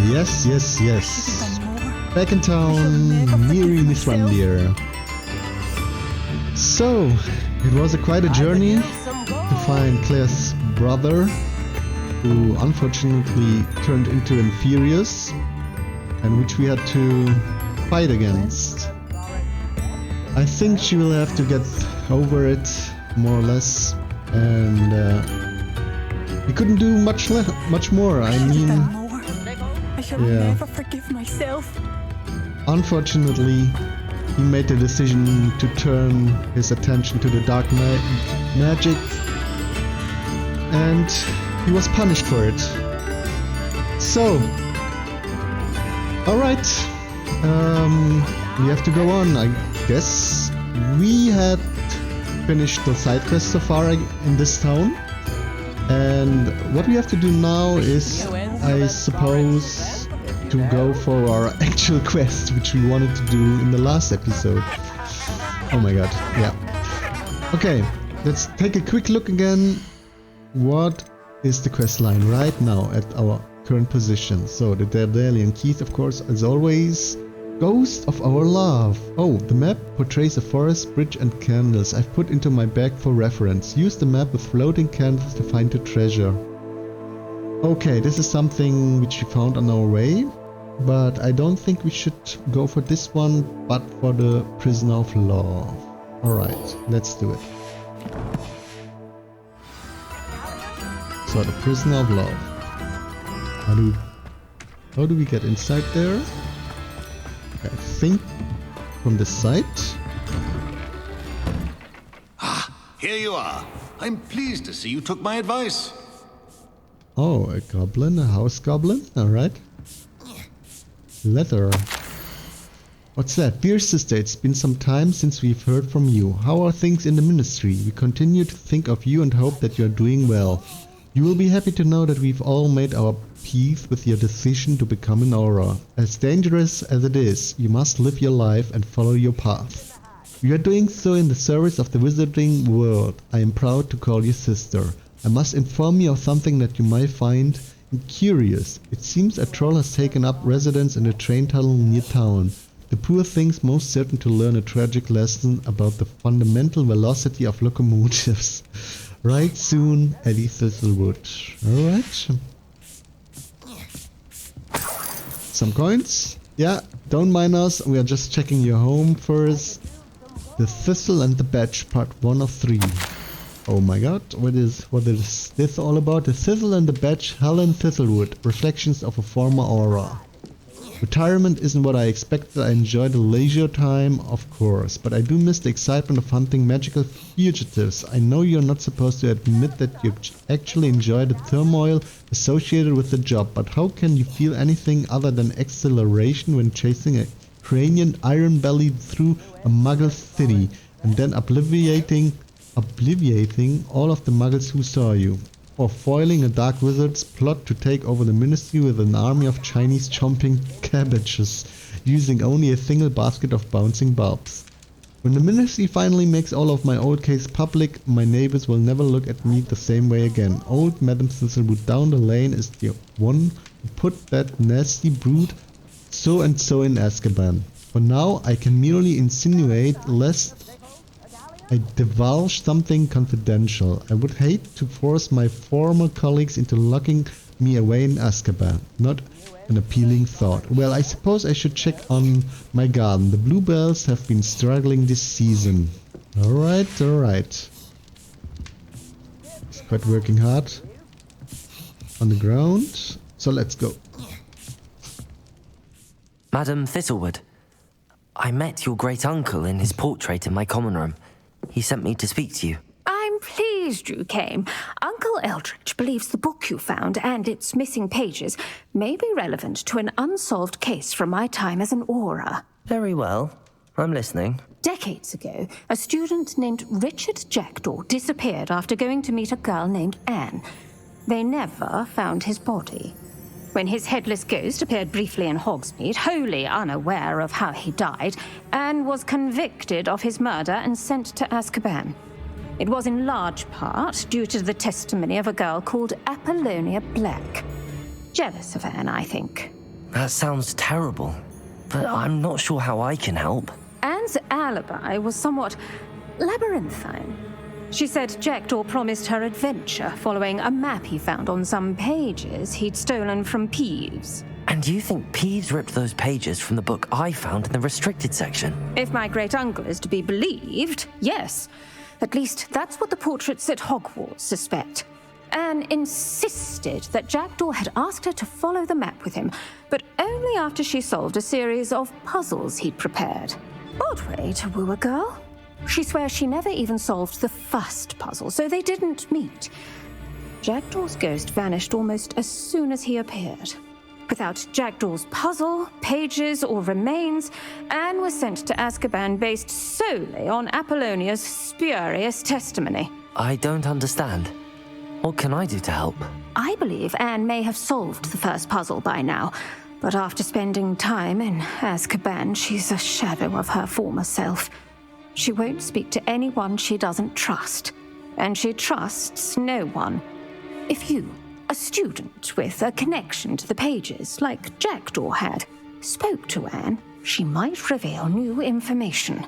Yes, yes, yes. Back in town, near Mithrandir. So, it was quite a journey to find Claire's brother, who unfortunately turned into Inferius, and which we had to fight against. I think she will have to get over it, more or less, and we couldn't do much more. I mean, I shall never forgive myself. Unfortunately, he made the decision to turn his attention to the dark magic, and he was punished for it. So, alright, we have to go on. I guess we had finished the side quest so far in this town, and what we have to do now is, I suppose, to go for our actual quest, which we wanted to do in the last episode. Oh my god, yeah. Okay, let's take a quick look again. What is the quest line right now at our current position? So, the Daedalian Keys, of course, as always. Ghost of Our Love. Oh, the map portrays a forest, bridge and candles. I've put into my bag for reference. Use the map with floating candles to find your treasure. Okay, this is something which we found on our way, but I don't think we should go for this one, but for the Prisoner of Love. Alright, let's do it. So, the Prisoner of Love. How do we get inside there? I think from the side. Ah, here you are. I'm pleased to see you took my advice. Oh, a goblin, a house goblin, alright. Letter. What's that? Dear sister, it's been some time since we've heard from you. How are things in the ministry? We continue to think of you and hope that you're doing well. You will be happy to know that we've all made our peace with your decision to become an Aura. As dangerous as it is, you must live your life and follow your path. You are doing so in the service of the wizarding world. I am proud to call you sister. I must inform you of something that you might find curious. It seems a troll has taken up residence in a train tunnel near town. The poor thing's most certain to learn a tragic lesson about the fundamental velocity of locomotives. Right soon, Eddie Thistlewood. Alright. Some coins? Yeah, don't mind us, we are just checking your home first. The Thistle and the Badge, part 1 of 3. Oh my god, what is this all about? The Thistle and the Badge, Helen Thistlewood, reflections of a former aura. Retirement isn't what I expected. I enjoy the leisure time, of course, but I do miss the excitement of hunting magical fugitives. I know you're not supposed to admit that you actually enjoy the turmoil associated with the job, but how can you feel anything other than exhilaration when chasing a cranian iron belly through a muggle city and then obliviating all of the muggles who saw you? Or foiling a dark wizard's plot to take over the ministry with an army of Chinese chomping cabbages, using only a single basket of bouncing bulbs. When the ministry finally makes all of my old case public, my neighbors will never look at me the same way again. Old Madame Thistlewood down the lane is the one who put that nasty brood so and so in Azkaban. For now, I can merely insinuate, lest I divulge something confidential. I would hate to force my former colleagues into locking me away in Azkaban. Not an appealing thought. Well, I suppose I should check on my garden. The bluebells have been struggling this season. Alright, alright. It's quite working hard on the ground. So let's go. Madam Thistlewood, I met your great uncle in his portrait in my common room. He sent me to speak to you. I'm pleased you came. Uncle Eldridge believes the book you found and its missing pages may be relevant to an unsolved case from my time as an Aura. Very well. I'm listening. Decades ago, a student named Richard Jackdaw disappeared after going to meet a girl named Anne. They never found his body. When his headless ghost appeared briefly in Hogsmeade, wholly unaware of how he died, Anne was convicted of his murder and sent to Azkaban. It was in large part due to the testimony of a girl called Apollonia Black. Jealous of Anne, I think. That sounds terrible, but I'm not sure how I can help. Anne's alibi was somewhat labyrinthine. She said Jackdaw promised her adventure following a map he found on some pages he'd stolen from Peeves. And you think Peeves ripped those pages from the book I found in the restricted section? If my great-uncle is to be believed, yes. At least that's what the portraits at Hogwarts suspect. Anne insisted that Jackdaw had asked her to follow the map with him, but only after she solved a series of puzzles he'd prepared. Odd way to woo a girl. She swears she never even solved the first puzzle, so they didn't meet. Jackdaw's ghost vanished almost as soon as he appeared. Without Jackdaw's puzzle, pages, or remains, Anne was sent to Azkaban based solely on Apollonia's spurious testimony. I don't understand. What can I do to help? I believe Anne may have solved the first puzzle by now, but after spending time in Azkaban, she's a shadow of her former self. She won't speak to anyone she doesn't trust, and she trusts no one. If you, a student with a connection to the pages, like Jackdaw had, spoke to Anne, she might reveal new information.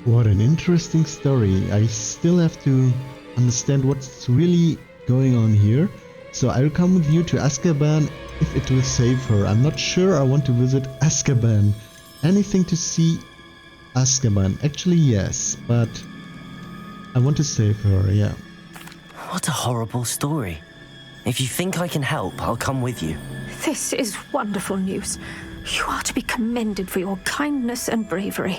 What an interesting story. I still have to understand what's really going on here. So I'll come with you to Azkaban if it will save her. I'm not sure I want to visit Azkaban. Anything to see Azkaban? Actually, yes, but I want to save her, yeah. What a horrible story. If you think I can help, I'll come with you. This is wonderful news. You are to be commended for your kindness and bravery.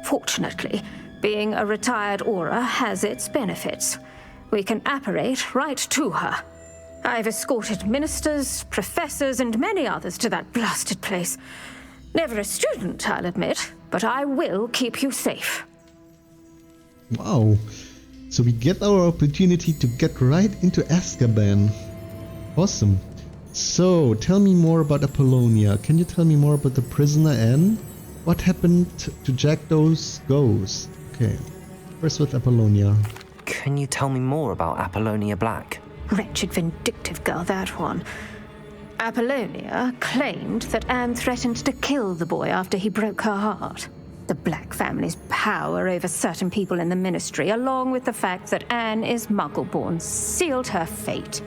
Fortunately, being a retired Auror has its benefits. We can apparate right to her. I've escorted ministers, professors, and many others to that blasted place. Never a student, I'll admit, but I will keep you safe. Wow. So we get our opportunity to get right into Azkaban. Awesome. So, tell me more about Apollonia. Can you tell me more about the prisoner Anne? What happened to Jackdaw's ghost? Okay, first with Apollonia. Can you tell me more about Apollonia Black? Wretched, vindictive girl, that one. Apollonia claimed that Anne threatened to kill the boy after he broke her heart. The Black family's power over certain people in the ministry, along with the fact that Anne is Muggle-born, sealed her fate.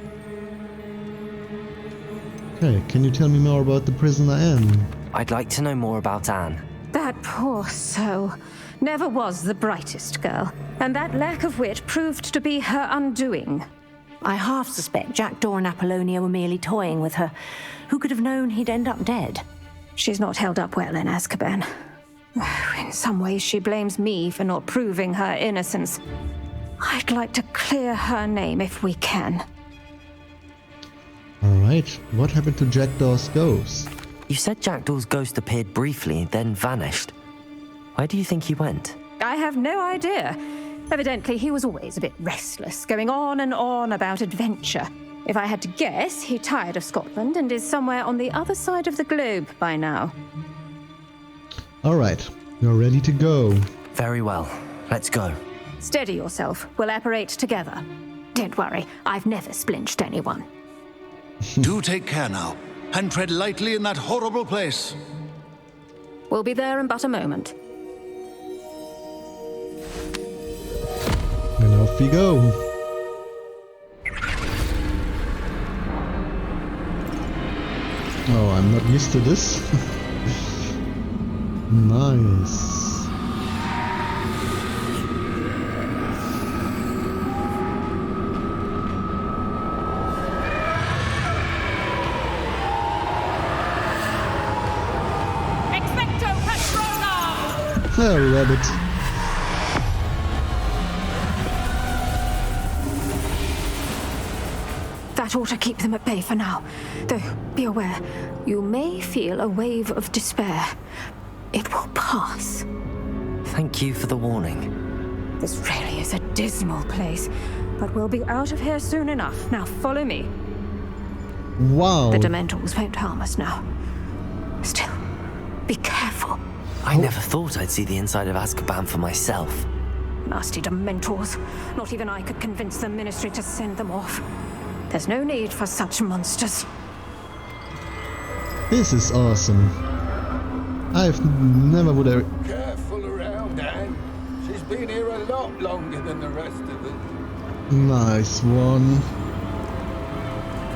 Okay, can you tell me more about the prisoner Anne? I'd like to know more about Anne. That poor soul never was the brightest girl, and that lack of wit proved to be her undoing. I half suspect Jackdaw and Apollonia were merely toying with her. Who could have known he'd end up dead? She's not held up well in Azkaban. In some ways, she blames me for not proving her innocence. I'd like to clear her name if we can. Alright, what happened to Jackdaw's ghost? You said Jackdaw's ghost appeared briefly, then vanished. Where do you think he went? I have no idea. Evidently, he was always a bit restless, going on and on about adventure. If I had to guess, he tired of Scotland and is somewhere on the other side of the globe by now. Alright, you're ready to go. Very well. Let's go. Steady yourself. We'll apparate together. Don't worry, I've never splinched anyone. Do take care now, and tread lightly in that horrible place. We'll be there in but a moment. And off we go. Oh, I'm not used to this. Nice. Oh, rabbit. That ought to keep them at bay for now. Though, be aware, you may feel a wave of despair. It will pass. Thank you for the warning. This really is a dismal place, but we'll be out of here soon enough. Now follow me. Wow. The Dementors won't harm us now. Still, be careful. I never thought I'd see the inside of Azkaban for myself. Nasty Dementors. Not even I could convince the Ministry to send them off. There's no need for such monsters. This is awesome. I've never would have... Careful around, Anne. She's been here a lot longer than the rest of us. Nice one.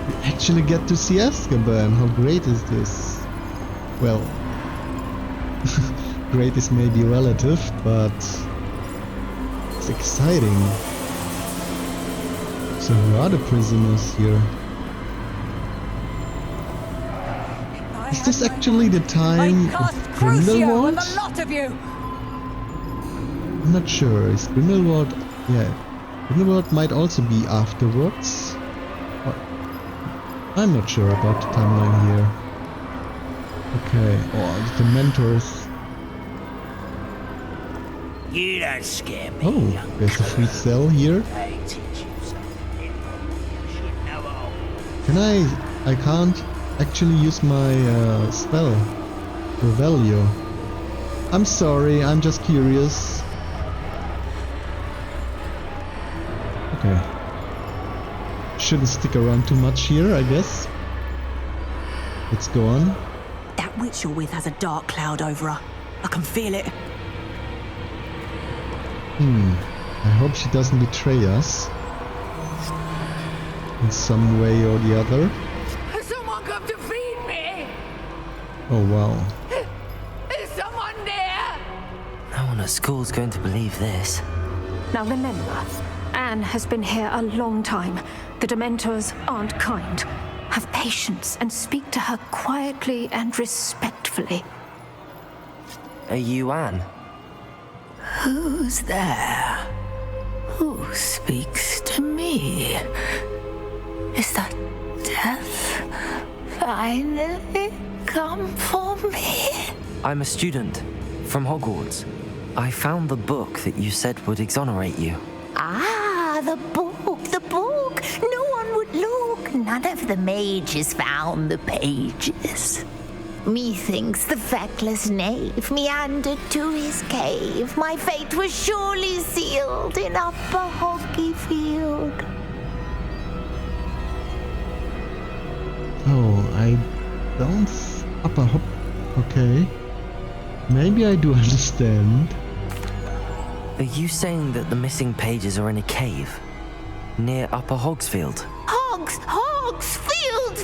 We actually get to see Azkaban. How great is this? Well, great is maybe relative, but it's exciting. So who are the prisoners here? Is this actually the time of Grindelwald? lot of you. I'm not sure. Is Grindelwald... Yeah. Grindelwald might also be afterwards. Or, I'm not sure about the timeline here. Okay. Oh, the mentors. You don't scare me. Oh, there's a free cell here. I teach you something. You should know all. Can I can't actually use my spell. Revelio. I'm sorry, I'm just curious. Okay. Shouldn't stick around too much here, I guess. Let's go on. That witch you're with has a dark cloud over her. I can feel it. I hope she doesn't betray us. In some way or the other. Someone come to feed me. Oh wow. Is someone there? No one at school's going to believe this. Now remember, Anne has been here a long time. The Dementors aren't kind. Have patience and speak to her quietly and respectfully. Are you Anne? Who's there? Who speaks to me? Is that death finally come for me? I'm a student from Hogwarts. I found the book that you said would exonerate you. Ah, the book, the book. No one would look. None of the mages found the pages. Methinks the feckless knave meandered to his cave. My fate was surely sealed in Upper Hogsfield. Oh, I don't... Upper Hop... Okay. Maybe I do understand. Are you saying that the missing pages are in a cave? Near Upper Hogsfield? Hogsfield,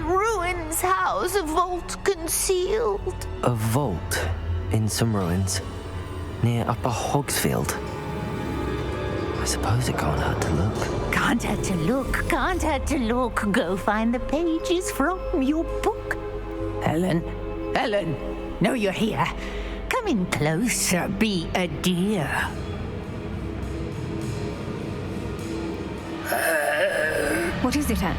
ruins house, a vault concealed. A vault in some ruins near Upper Hogsfield. I suppose it can't hurt to look. Can't hurt to look. Go find the pages from your book. Helen, know you're here. Come in closer, be a dear. What is it, Anne?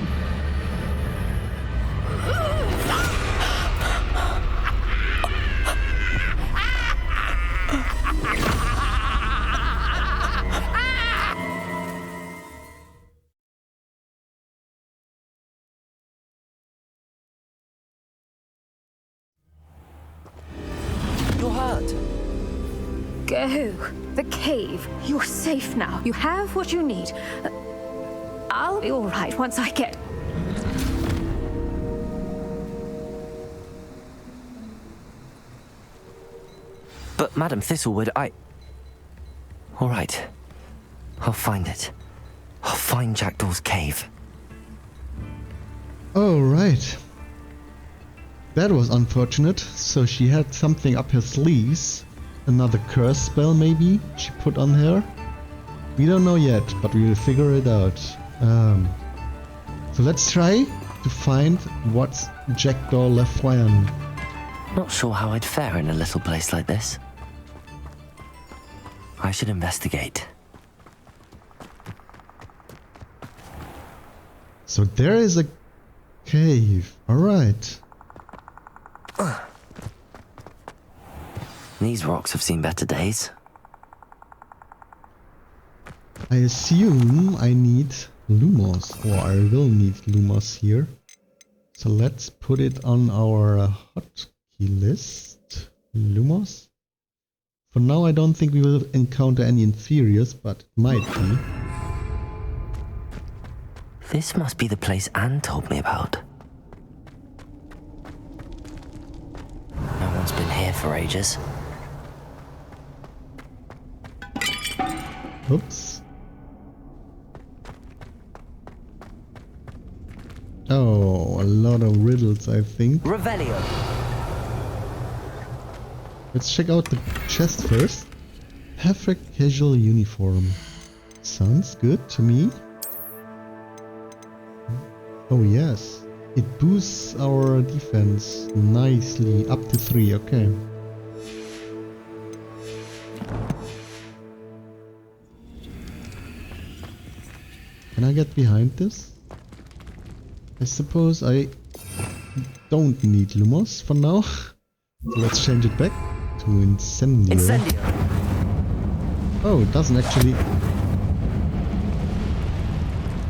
You're hurt. Go. The cave. You're safe now. You have what you need. I'll be all right once I get... But Madam Thistlewood, all right. I'll find it. I'll find Jackdaw's cave. Oh, right. That was unfortunate. So she had something up her sleeves. Another curse spell, maybe, she put on her. We don't know yet, but we will figure it out. So let's try to find what's Jackdaw left behind. Not sure how I'd fare in a little place like this. I should investigate. So there is a cave. Alright. These rocks have seen better days. I assume I need Lumos, or I will need Lumos here. So let's put it on our hotkey list. Lumos. For now I don't think we will encounter any inferiors, but it might be. This must be the place Anne told me about. for ages. Oops. Oh, a lot of riddles, I think. Revelio. Let's check out the chest first. Perfect casual uniform. Sounds good to me. Oh yes. It boosts our defense nicely up to 3, okay. Can I get behind this? I suppose I don't need Lumos for now. So let's change it back to Incendio. Incendio. Oh, it doesn't actually...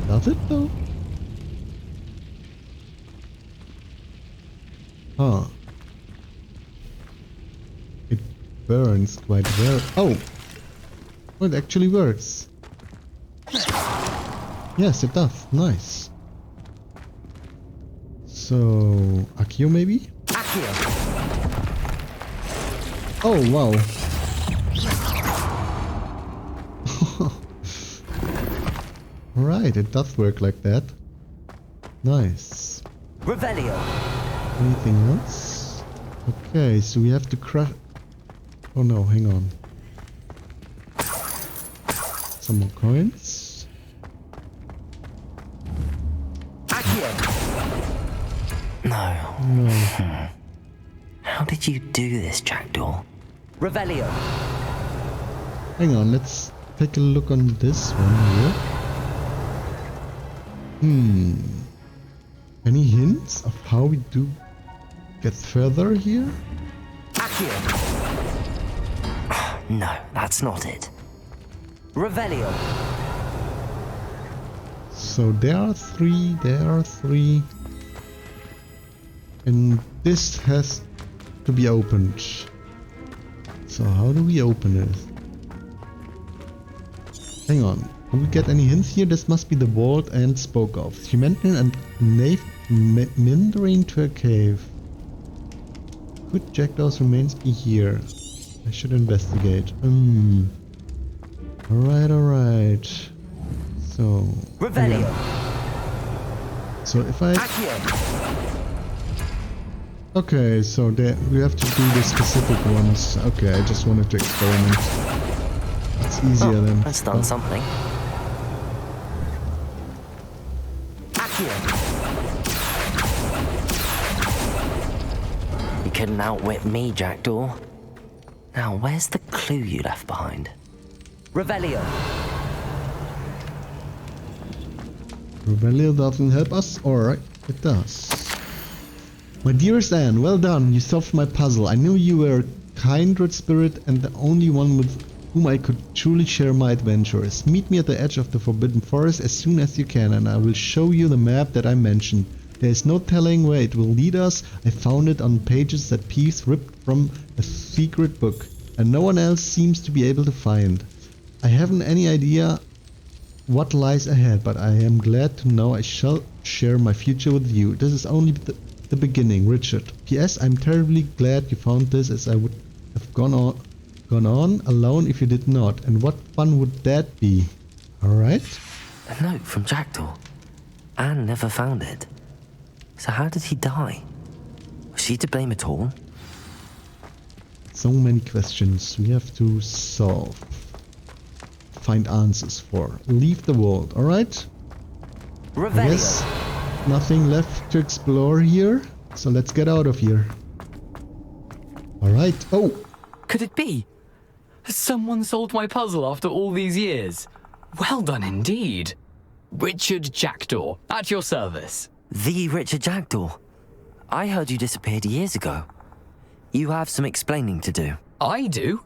Does it though? Huh. It burns quite well. Oh! Oh, it actually works. Yes, it does. Nice. So... Accio maybe? Accio. Oh, wow. Right, it does work like that. Nice. Revelio. Anything else? Okay, so we have to crush... Oh no, hang on. Some more coins. Accio. No. No. How did you do this, Jackdaw? Revelio. Hang on, let's take a look on this one here. Any hints of how we do get further here? Accio. No, that's not it. Revelio. So there are 3, there are 3. And this has to be opened. So how do we open it? Hang on. Do we get any hints here? This must be the vault and spoke of. Humanity and knave meandering to a cave. Could Jackdaw's remains be here? I should investigate. Alright, alright. So... Revelio. So if I... Accio. Okay, so we have to do the specific ones. Okay, I just wanted to experiment. It's easier than... That's done something. Accio. You couldn't outwit me, Jackdaw. Now, where's the clue you left behind? Revelio. Revelio doesn't help us? Alright, it does. My dearest Anne, well done. You solved my puzzle. I knew you were a kindred spirit and the only one with whom I could truly share my adventures. Meet me at the edge of the Forbidden Forest as soon as you can and I will show you the map that I mentioned. There is no telling where it will lead us. I found it on pages that Peeves ripped from a secret book and no one else seems to be able to find. I haven't any idea what lies ahead, but I am glad to know I shall share my future with you. This is only the beginning, Richard. P.S. I'm terribly glad you found this, as I would have gone on alone if you did not. And what fun would that be? Alright. A note from Jackdaw. Anne never found it. So how did he die? Was she to blame at all? So many questions we have to solve. Find answers for. Leave the world, alright? I guess nothing left to explore here, so let's get out of here. Alright. Oh! Could it be? Has someone solved my puzzle after all these years? Well done indeed. Richard Jackdaw, at your service. The Richard Jackdaw. I heard you disappeared years ago. You have some explaining to do. I do?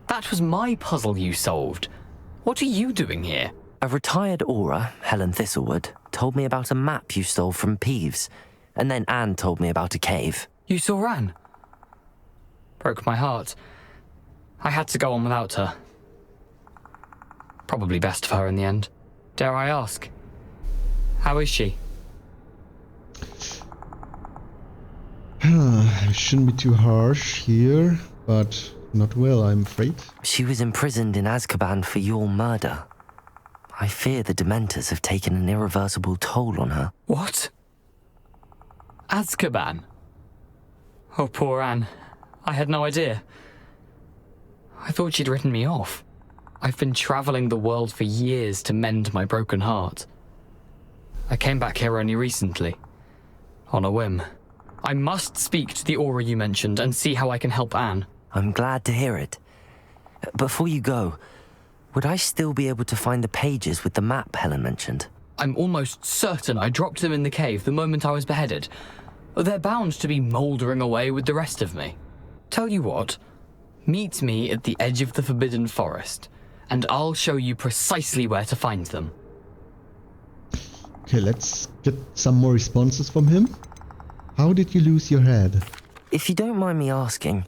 That was my puzzle you solved. What are you doing here? A retired aura, Helen Thistlewood, told me about a map you stole from Peeves, and then Anne told me about a cave. You saw Anne? Broke my heart. I had to go on without her. Probably best for her in the end. Dare I ask? How is she? I shouldn't be too harsh here, but not well, I'm afraid. She was imprisoned in Azkaban for your murder. I fear the Dementors have taken an irreversible toll on her. What? Azkaban? Oh, poor Anne. I had no idea. I thought she'd written me off. I've been traveling the world for years to mend my broken heart. I came back here only recently, on a whim. I must speak to the aura you mentioned and see how I can help Anne. I'm glad to hear it. Before you go, would I still be able to find the pages with the map Helen mentioned? I'm almost certain I dropped them in the cave the moment I was beheaded. They're bound to be mouldering away with the rest of me. Tell you what, meet me at the edge of the Forbidden Forest, and I'll show you precisely where to find them. Okay, let's get some more responses from him. How did you lose your head? If you don't mind me asking,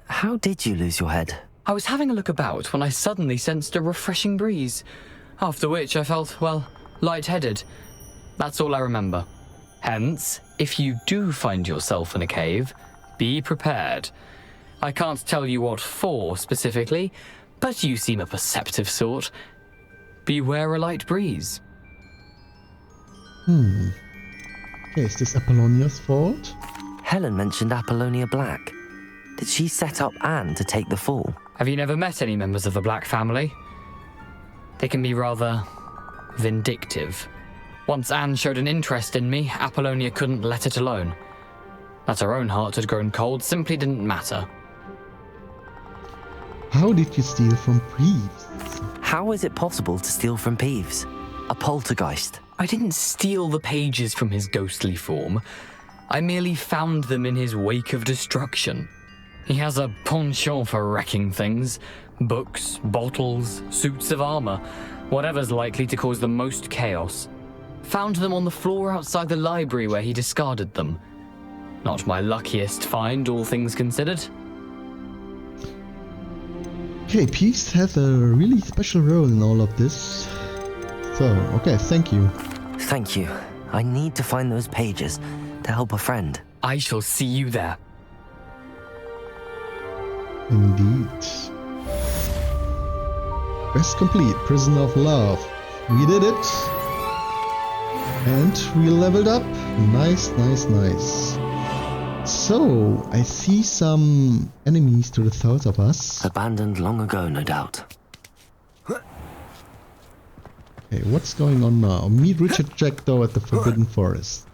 how did you lose your head? I was having a look about when I suddenly sensed a refreshing breeze, after which I felt, well, lightheaded. That's all I remember. Hence, if you do find yourself in a cave, be prepared. I can't tell you what for specifically, but you seem a perceptive sort. Beware a light breeze. Okay, is this Apollonia's fault? Helen mentioned Apollonia Black. Did she set up Anne to take the fall? Have you never met any members of the Black family? They can be rather vindictive. Once Anne showed an interest in me, Apollonia couldn't let it alone. That her own heart had grown cold simply didn't matter. How did you steal from Peeves? How is it possible to steal from Peeves? A poltergeist. I didn't steal the pages from his ghostly form. I merely found them in his wake of destruction. He has a penchant for wrecking things. Books, bottles, suits of armor, whatever's likely to cause the most chaos. Found them on the floor outside the library where he discarded them. Not my luckiest find, all things considered. Okay, Peeves has a really special role in all of this. So, okay, thank you. Thank you. I need to find those pages to help a friend. I shall see you there. Indeed. Quest complete, Prison of Love. We did it. And we leveled up. Nice, nice, nice. So, I see some enemies to the south of us. Abandoned long ago, no doubt. Okay, what's going on now? Meet Richard Jackdaw at the Forbidden Forest.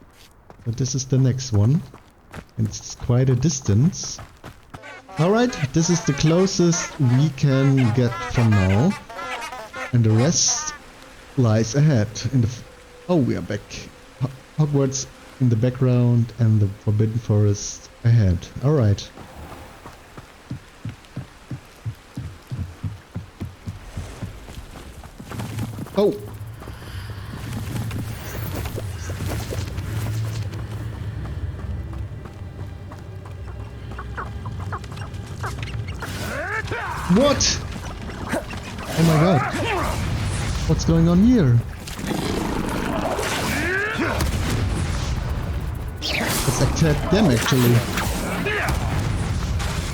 But this is the next one. And it's quite a distance. Alright, this is the closest we can get from now. And the rest lies ahead. Oh, we are back. Hogwarts in the background and the Forbidden Forest ahead. Alright. Oh! What? Oh my god. What's going on here? Let's attack them actually.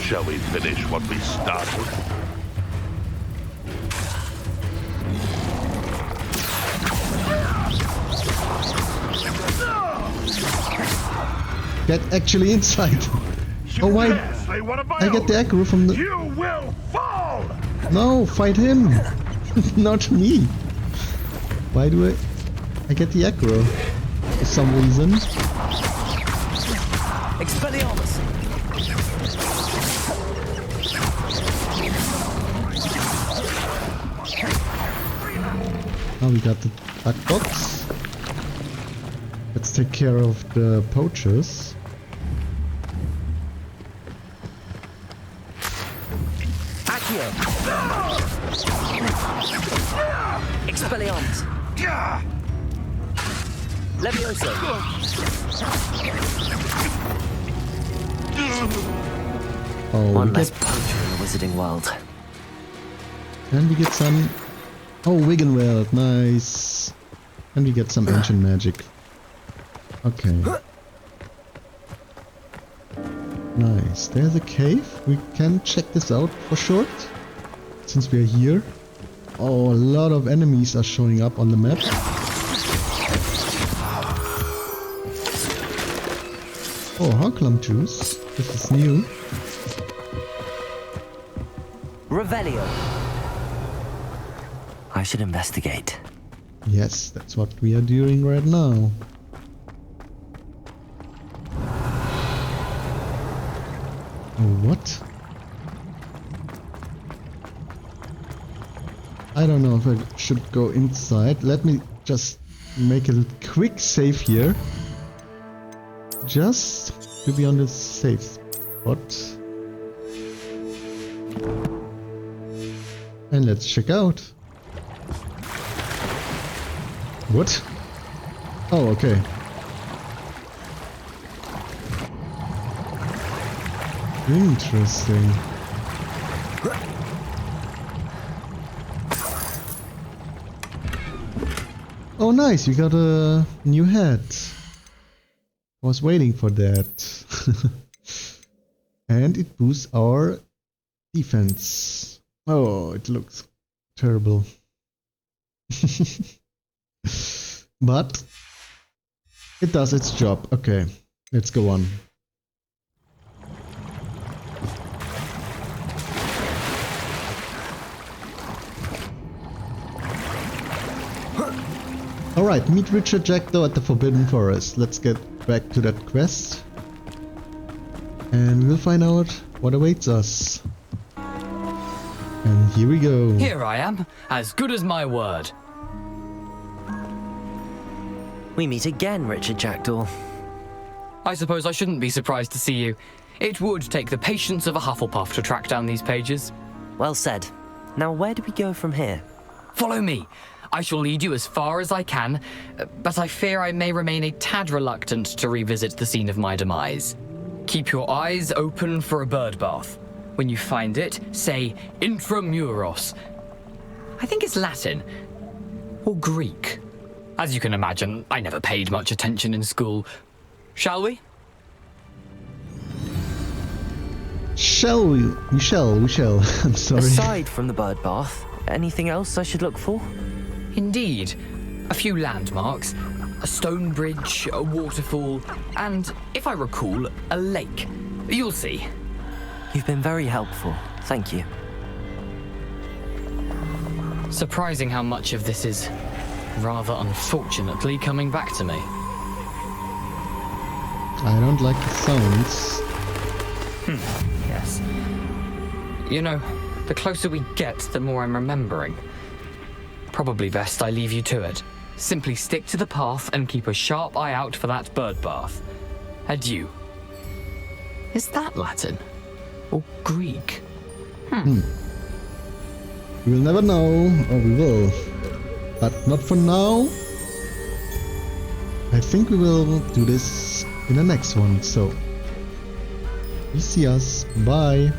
Shall we finish what we started? Get actually inside. Oh why? I get the aggro from the... You will fall! No, fight him! Not me! Why do I get the aggro? For some reason. Expelliarmus! Now we got the black box. Let's take care of the poachers. Accio! Expelliarmus! Levioso! Oh, one less poacher in the wizarding world. And we get some... Oh, Wiggenweld, nice. And we get some ancient magic. Okay. Nice. There's a cave. We can check this out for short. Since we are here. Oh, a lot of enemies are showing up on the map. Oh, Harklum juice. This is new. Revelio. I should investigate. Yes, that's what we are doing right now. Oh, what? I don't know if I should go inside. Let me just make a quick save here. Just to be on the safe spot. And let's check out. What? Oh, okay. Interesting. Oh nice, we got a new hat. I was waiting for that. And it boosts our defense. Oh, it looks terrible. But it does its job. Okay, let's go on. Alright, meet Richard Jackdaw at the Forbidden Forest. Let's get back to that quest. And we'll find out what awaits us. And here we go. Here I am, as good as my word. We meet again, Richard Jackdaw. I suppose I shouldn't be surprised to see you. It would take the patience of a Hufflepuff to track down these pages. Well said. Now where do we go from here? Follow me. I shall lead you as far as I can, but I fear I may remain a tad reluctant to revisit the scene of my demise. Keep your eyes open for a bird bath. When you find it, say intramuros. I think it's Latin. Or Greek. As you can imagine, I never paid much attention in school. Shall we? Shall we? We shall. I'm sorry. Aside from the bird bath, anything else I should look for? Indeed. A few landmarks, a stone bridge, a waterfall, and, if I recall, a lake. You'll see. You've been very helpful. Thank you. Surprising how much of this is, rather unfortunately, coming back to me. I don't like the sounds. Yes. You know, the closer we get, the more I'm remembering. Probably best I leave you to it. Simply stick to the path and keep a sharp eye out for that bird bath. Adieu. Is that Latin? Or Greek? We will never know, or we will. But not for now. I think we will do this in the next one, so you see us. Bye.